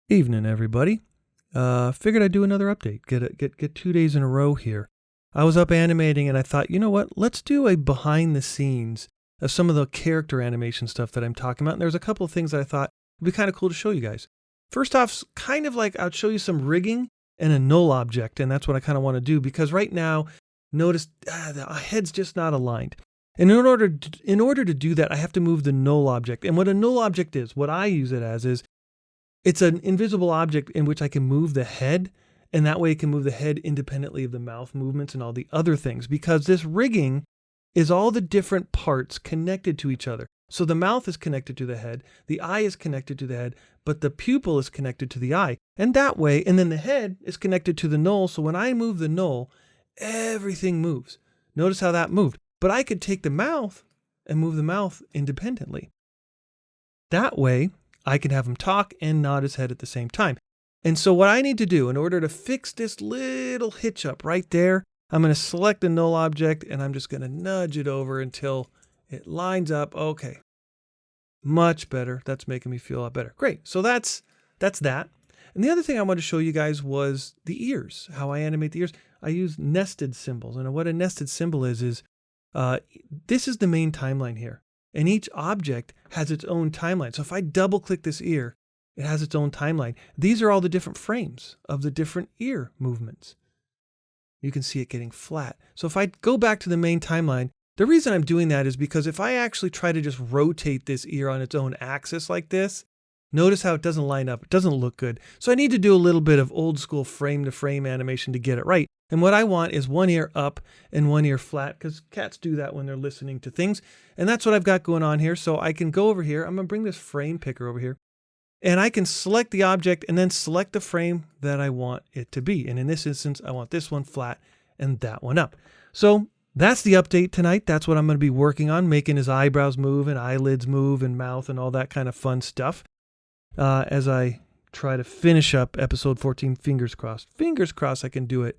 Evening, everybody. Figured I'd do another update. Get 2 days in a row here. I was up animating and I thought, you know what? Let's do a behind the scenes of some of the character animation stuff that I'm talking about. And there's a couple of things that I thought would be kind of cool to show you guys. First off, kind of like I'll show you some rigging and a null object, and that's what I kind of want to do because right now, notice the head's just not aligned. And in order to do that, I have to move the null object. And what a null object is, what I use it as is, it's an invisible object in which I can move the head, and that way it can move the head independently of the mouth movements and all the other things, because this rigging is all the different parts connected to each other. So the mouth is connected to the head, the eye is connected to the head, but the pupil is connected to the eye. And that way, and then the head is connected to the null, so when I move the null, everything moves. Notice how that moved. But I could take the mouth and move the mouth independently. That way, I can have him talk and nod his head at the same time. And so what I need to do in order to fix this little hitch up right there, I'm going to select the null object and I'm just going to nudge it over until it lines up. Okay. Much better. That's making me feel a lot better. Great. So that's that. And the other thing I wanted to show you guys was the ears, how I animate the ears. I use nested symbols. And what a nested symbol is this is the main timeline here. And each object has its own timeline. So if I double click this ear, it has its own timeline. These are all the different frames of the different ear movements. You can see it getting flat. So if I go back to the main timeline, the reason I'm doing that is because if I actually try to just rotate this ear on its own axis like this, notice how it doesn't line up. It doesn't look good. So I need to do a little bit of old school frame to frame animation to get it right. And what I want is one ear up and one ear flat, because cats do that when they're listening to things. And that's what I've got going on here. So I can go over here. I'm going to bring this frame picker over here. And I can select the object and then select the frame that I want it to be. And in this instance, I want this one flat and that one up. So that's the update tonight. That's what I'm going to be working on, making his eyebrows move and eyelids move and mouth and all that kind of fun stuff. As I try to finish up episode 14, fingers crossed. Fingers crossed I can do it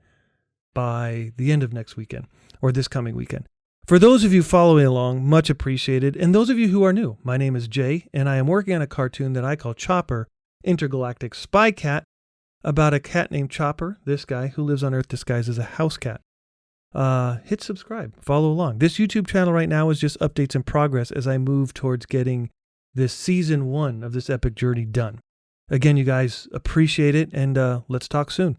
by the end of next weekend or this coming weekend. For those of you following along, much appreciated. And those of you who are new, my name is Jay, and I am working on a cartoon that I call Chopper, Intergalactic Spy Cat, about a cat named Chopper, this guy, who lives on Earth disguised as a house cat. Hit subscribe, follow along. This YouTube channel right now is just updates in progress as I move towards getting this season 1 of this epic journey done. Again, you guys appreciate it, and let's talk soon.